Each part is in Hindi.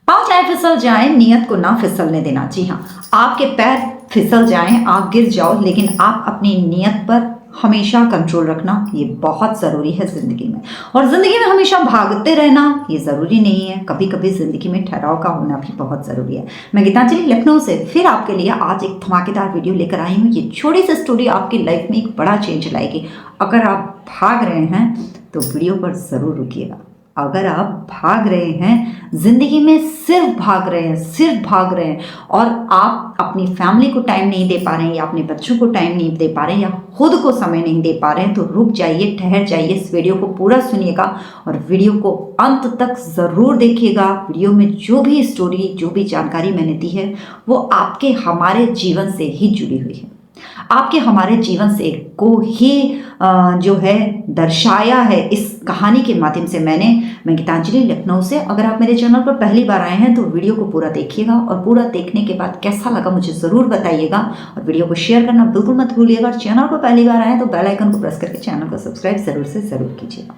पाँव चाहे फिसल जाएं, नियत को ना फिसलने देना। जी हाँ, आपके पैर फिसल जाएं, आप गिर जाओ, लेकिन आप अपनी नियत पर हमेशा कंट्रोल रखना, ये बहुत ज़रूरी है ज़िंदगी में। और ज़िंदगी में हमेशा भागते रहना ये ज़रूरी नहीं है, कभी कभी ज़िंदगी में ठहराव का होना भी बहुत ज़रूरी है। मैं गीतांजलि लखनऊ से फिर आपके लिए आज एक धमाकेदार वीडियो लेकर आई हूँ। ये छोटी सी स्टोरी आपकी लाइफ में एक बड़ा चेंज लाएगी। अगर आप भाग रहे हैं तो वीडियो पर ज़रूर रुकिएगा। अगर आप भाग रहे हैं ज़िंदगी में, सिर्फ भाग रहे हैं, सिर्फ भाग रहे हैं, और आप अपनी फैमिली को टाइम नहीं दे पा रहे हैं, या अपने बच्चों को टाइम नहीं दे पा रहे हैं, या खुद को समय नहीं दे पा रहे हैं, तो रुक जाइए, ठहर जाइए, इस वीडियो को पूरा सुनिएगा और वीडियो को अंत तक ज़रूर देखिएगा। वीडियो में जो भी स्टोरी, जो भी जानकारी मैंने दी है, वो आपके हमारे जीवन से ही जुड़ी हुई है। आपके हमारे जीवन से को ही जो है दर्शाया है इस कहानी के माध्यम से। मैं गीतांजलि लखनऊ से। अगर आप मेरे चैनल पर पहली बार आए हैं तो वीडियो को पूरा देखिएगा, और पूरा देखने के बाद कैसा लगा मुझे ज़रूर बताइएगा, और वीडियो को शेयर करना बिल्कुल मत भूलिएगा। और चैनल पर पहली बार आए तो बेल आइकन को प्रेस करके चैनल को सब्सक्राइब ज़रूर से ज़रूर कीजिएगा।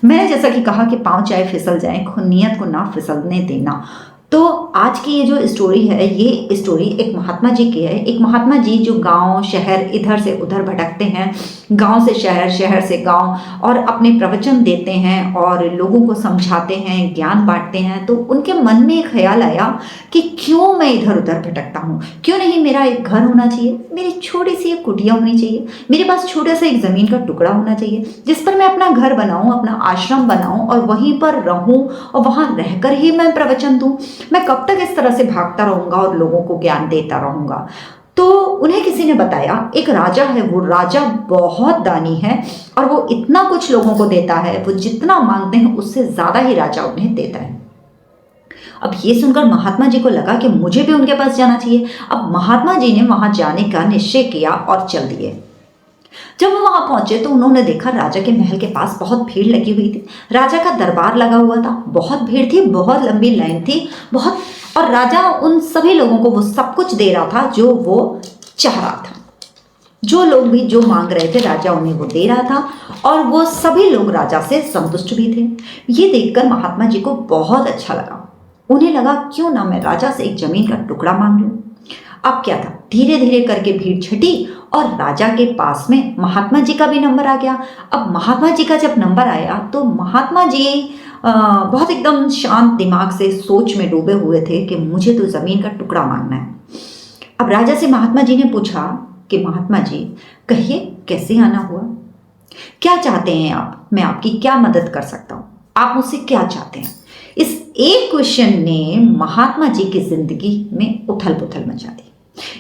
मैंने जैसा कि कहा कि पाँव चाहे फिसल जाए, नियत को ना फिसलने देना। तो आज की ये जो स्टोरी है, ये स्टोरी एक महात्मा जी की है। एक महात्मा जी जो गांव शहर इधर से उधर भटकते हैं, गांव से शहर, शहर से गांव, और अपने प्रवचन देते हैं और लोगों को समझाते हैं, ज्ञान बांटते हैं। तो उनके मन में एक ख्याल आया कि क्यों मैं इधर उधर भटकता हूँ, क्यों नहीं मेरा एक घर होना चाहिए, मेरी छोटी सी एक कुटिया होनी चाहिए, मेरे पास छोटा सा एक ज़मीन का टुकड़ा होना चाहिए जिस पर मैं अपना घर बनाऊँ, अपना आश्रम बनाऊँ और वहीं पर रहूँ और वहाँ रहकर ही मैं प्रवचन दूँ। मैं कब तक इस तरह से भागता रहूंगा और लोगों को ज्ञान देता रहूंगा। तो उन्हें किसी ने बताया, एक राजा है, वो राजा बहुत दानी है और वो इतना कुछ लोगों को देता है, वो जितना मांगते हैं उससे ज्यादा ही राजा उन्हें देता है। अब ये सुनकर महात्मा जी को लगा कि मुझे भी उनके पास जाना चाहिए। अब महात्मा जी ने वहां जाने का निश्चय किया और चल दिए। जब वो वहां पहुंचे तो उन्होंने देखा राजा के महल के पास बहुत भीड़ लगी हुई थी। राजा का दरबार लगा हुआ था, बहुत भीड़ थी, बहुत लंबी लाइन थी, बहुत। और राजा उन सभी लोगों को वो सब कुछ दे रहा था जो वो चाह रहा था। जो लोग भी जो मांग रहे थे राजा उन्हें वो दे रहा था, और वो सभी लोग राजा से संतुष्ट भी थे। ये देखकर महात्मा जी को बहुत अच्छा लगा। उन्हें लगा क्यों ना मैं राजा से एक जमीन का टुकड़ा मांग लूं। अब क्या था, धीरे धीरे करके भीड़ छटी और राजा के पास में महात्मा जी का भी नंबर आ गया। अब महात्मा जी का जब नंबर आया तो महात्मा जी बहुत एकदम शांत दिमाग से सोच में डूबे हुए थे कि मुझे तो जमीन का टुकड़ा मांगना है। अब राजा से महात्मा जी ने पूछा कि महात्मा जी कहिए कैसे आना हुआ, क्या चाहते हैं आप, मैं आपकी क्या मदद कर सकता हूँ, आप मुझसे क्या चाहते हैं। इस एक क्वेश्चन ने महात्मा जी की जिंदगी में उथल पुथल मचा दी।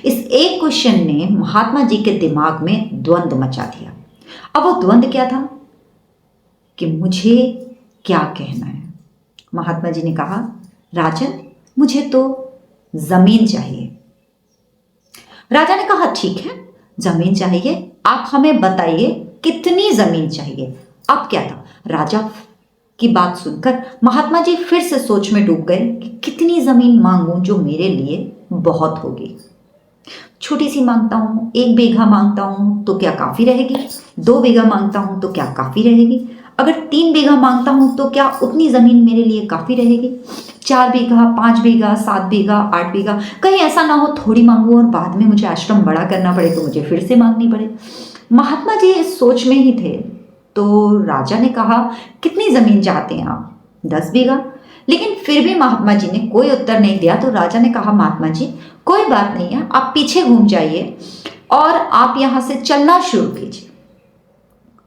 इस एक क्वेश्चन ने महात्मा जी के दिमाग में द्वंद्व मचा दिया। अब वो द्वंद्व क्या था कि मुझे क्या कहना है। महात्मा जी ने कहा, राजन मुझे तो जमीन चाहिए। राजा ने कहा ठीक है, जमीन चाहिए, आप हमें बताइए कितनी जमीन चाहिए। अब क्या था, राजा की बात सुनकर महात्मा जी फिर से सोच में डूब गए कि कितनी जमीन मांगूं जो मेरे लिए बहुत होगी। छोटी सी मांगता हूँ, 1 बीघा मांगता हूँ तो क्या काफ़ी रहेगी, 2 बीघा मांगता हूँ तो क्या काफ़ी रहेगी, अगर 3 बीघा मांगता हूँ तो क्या उतनी ज़मीन मेरे लिए काफ़ी रहेगी, 4 बीघा, 5 बीघा, 7 बीघा, 8 बीघा, कहीं ऐसा ना हो थोड़ी मांगूँ और बाद में मुझे आश्रम बड़ा करना पड़े तो मुझे फिर से मांगनी पड़े। महात्मा जी इस सोच में ही थे। तो राजा ने कहा, कितनी ज़मीन चाहते हैं आप, 10 बीघा। लेकिन फिर भी महात्मा जी ने कोई उत्तर नहीं दिया। तो राजा ने कहा, महात्मा जी कोई बात नहीं है, आप पीछे घूम जाइए और आप यहां से चलना शुरू कीजिए।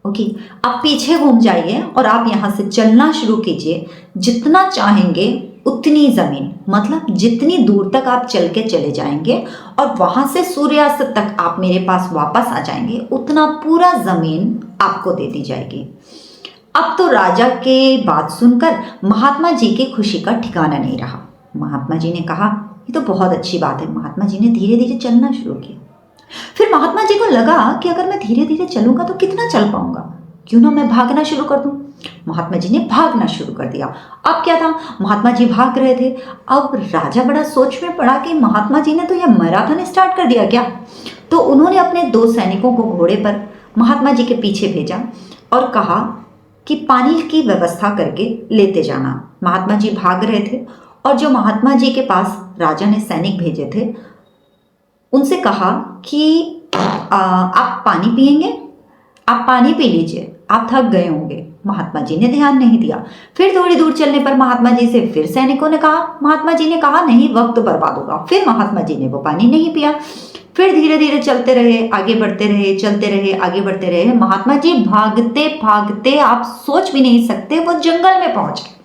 ओके, आप पीछे घूम जाइए और आप यहां से चलना शुरू कीजिए। जितना चाहेंगे उतनी जमीन, मतलब जितनी दूर तक आप चल के चले जाएंगे और वहां से सूर्यास्त तक आप मेरे पास वापस आ जाएंगे, उतना पूरा जमीन आपको दे दी जाएगी। अब तो राजा के बात सुनकर महात्मा जी की खुशी का ठिकाना नहीं रहा। महात्मा जी ने कहा, ये तो बहुत अच्छी बात है। महात्मा जी ने धीरे धीरे चलना शुरू किया। फिर महात्मा जी को लगा कि अगर मैं धीरे धीरे चलूंगा तो कितना चल पाऊंगा, क्यों ना मैं भागना शुरू कर दूं। महात्मा जी ने भागना शुरू कर दिया। अब क्या था, महात्मा जी भाग रहे थे। अब राजा बड़ा सोच में पड़ा कि महात्मा जी ने तो यह मैराथन स्टार्ट कर दिया क्या। तो उन्होंने अपने 2 सैनिकों को घोड़े पर महात्मा जी के पीछे भेजा और कहा कि पानी की व्यवस्था करके लेते जाना। महात्मा जी भाग रहे थे और जो महात्मा जी के पास राजा ने सैनिक भेजे थे उनसे कहा कि आप पानी पिएंगे, आप पानी पी लीजिए, आप थक गए होंगे। महात्मा जी ने ध्यान नहीं दिया। फिर थोड़ी दूर चलने पर महात्मा जी से फिर सैनिकों ने कहा, महात्मा जी ने कहा नहीं, वक्त बर्बाद होगा। फिर महात्मा जी ने वो पानी नहीं पिया। फिर धीरे धीरे चलते रहे, आगे बढ़ते रहे, चलते रहे, आगे बढ़ते रहे। महात्मा जी भागते भागते आप सोच भी नहीं सकते वो जंगल में पहुंच गए।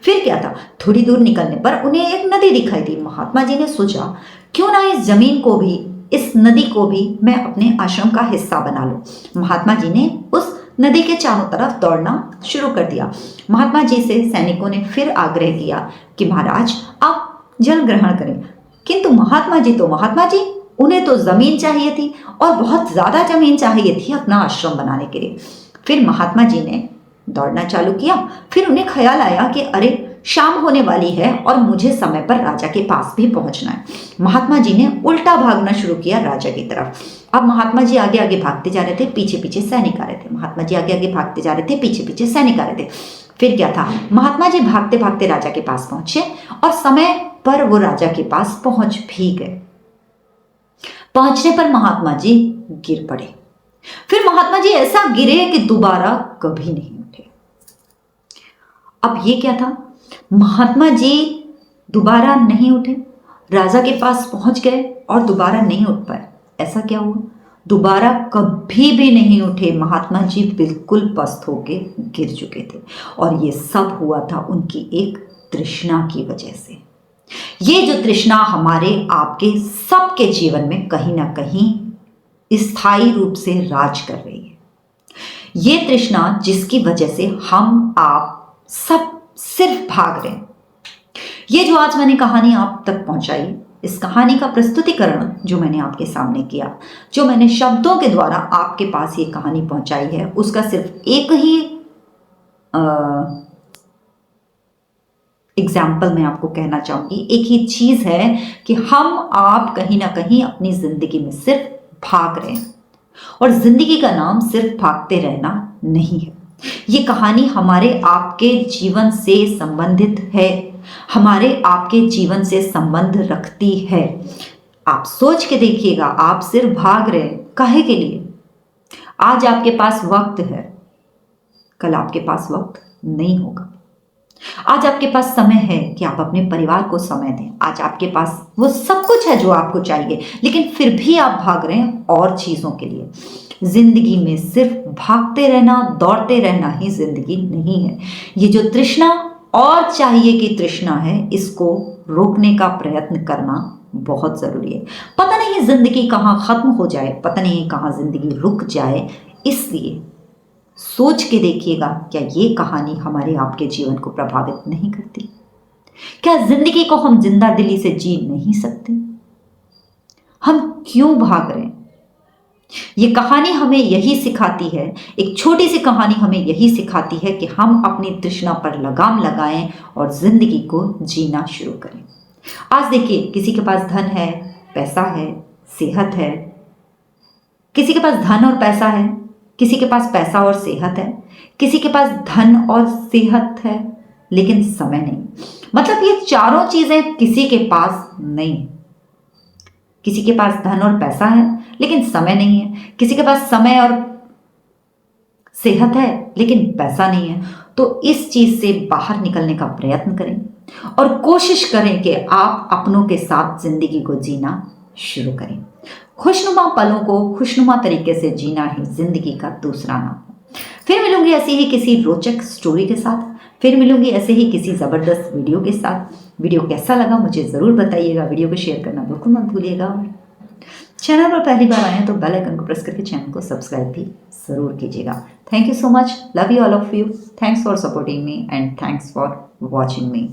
फिर क्या था, थोड़ी दूर निकलने पर उन्हें एक नदी दिखाई दी। महात्मा जी ने सोचा क्यों ना इस जमीन को भी, इस नदी को भी मैं अपने आश्रम का हिस्सा बना लूं। महात्मा जी ने उस नदी के चारों तरफ दौड़ना शुरू कर दिया। महात्मा जी से सैनिकों ने फिर आग्रह किया कि महाराज आप जल ग्रहण करें, किंतु महात्मा जी उन्हें तो जमीन चाहिए थी और बहुत ज्यादा जमीन चाहिए थी अपना आश्रम बनाने के लिए। फिर महात्मा जी ने दौड़ना चालू किया। फिर उन्हें ख्याल आया कि अरे शाम होने वाली है और मुझे समय पर राजा के पास भी पहुंचना है। महात्मा जी ने उल्टा भागना शुरू किया राजा की तरफ। अब महात्मा जी आगे आगे भागते जा रहे थे, पीछे पीछे सैनिक आ रहे थे। महात्मा जी आगे आगे भागते जा रहे थे, पीछे पीछे सैनिक आ रहे थे। फिर क्या था, महात्मा जी भागते भागते राजा के पास पहुंचे और समय पर वो राजा के पास पहुंच भी गए। पहुंचने पर महात्मा जी गिर पड़े। फिर महात्मा जी ऐसा गिरे कि दोबारा कभी नहीं उठे। अब ये क्या था, महात्मा जी दोबारा नहीं उठे, राजा के पास पहुंच गए और दोबारा नहीं उठ पाए। ऐसा क्या हुआ, दोबारा कभी भी नहीं उठे। महात्मा जी बिल्कुल पस्त होके गिर चुके थे और ये सब हुआ था उनकी एक तृष्णा की वजह से। ये जो तृष्णा हमारे आपके सबके जीवन में कहीं ना कहीं स्थायी रूप से राज कर रही है। ये तृष्णा जिसकी वजह से हम आप सब सिर्फ भाग रहे हैं। ये जो आज मैंने कहानी आप तक पहुंचाई, इस कहानी का प्रस्तुतिकरण जो मैंने आपके सामने किया, जो मैंने शब्दों के द्वारा आपके पास ये कहानी पहुंचाई है, उसका सिर्फ एक ही एग्जाम्पल मैं आपको कहना चाहूंगी। एक ही चीज है कि हम आप कहीं ना कहीं अपनी जिंदगी में सिर्फ भाग रहे हैं और जिंदगी का नाम सिर्फ भागते रहना नहीं है। ये कहानी हमारे आपके जीवन से संबंधित है, हमारे आपके जीवन से संबंध रखती है। आप सोच के देखिएगा, आप सिर्फ भाग रहे हैं काहे के लिए? आज आपके पास वक्त है, कल आपके पास वक्त नहीं होगा। आज आपके पास समय है कि आप अपने परिवार को समय दें। आज आपके पास वो सब कुछ है जो आपको चाहिए, लेकिन फिर भी आप भाग रहे हैं और चीजों के लिए। जिंदगी में सिर्फ भागते रहना, दौड़ते रहना ही जिंदगी नहीं है। ये जो तृष्णा और चाहिए की तृष्णा है, इसको रोकने का प्रयत्न करना बहुत जरूरी है। पता नहीं जिंदगी कहाँ खत्म हो जाए, पता नहीं कहाँ जिंदगी रुक जाए, इसलिए सोच के देखिएगा, क्या ये कहानी हमारे आपके जीवन को प्रभावित नहीं करती? क्या जिंदगी को हम जिंदा दिली से जी नहीं सकते? हम क्यों भाग रहे हैं? ये कहानी हमें यही सिखाती है, एक छोटी सी कहानी हमें यही सिखाती है कि हम अपनी तृष्णा पर लगाम लगाएं और जिंदगी को जीना शुरू करें। आज देखिए, किसी के पास धन है, पैसा है, सेहत है, किसी के पास धन और पैसा है, किसी के पास पैसा और सेहत है, किसी के पास धन और सेहत है लेकिन समय नहीं। मतलब ये चारों चीजें किसी के पास नहीं है। किसी के पास धन और पैसा है लेकिन समय नहीं है, किसी के पास समय और सेहत है लेकिन पैसा नहीं है। तो इस चीज से बाहर निकलने का प्रयत्न करें और कोशिश करें कि आप अपनों के साथ जिंदगी को जीना शुरू करें। खुशनुमा पलों को खुशनुमा तरीके से जीना ही जिंदगी का दूसरा नाम है। फिर मिलूंगी ऐसी ही किसी रोचक स्टोरी के साथ, फिर मिलूंगी ऐसे ही किसी जबरदस्त वीडियो के साथ। वीडियो कैसा लगा मुझे जरूर बताइएगा, वीडियो को शेयर करना बिल्कुल मत भूलिएगा। चैनल पर पहली बार आए हैं तो बेल आइकन को प्रेस करके चैनल को सब्सक्राइब भी जरूर कीजिएगा। Thank you so much, love you all of you, thanks for supporting me and thanks for watching me.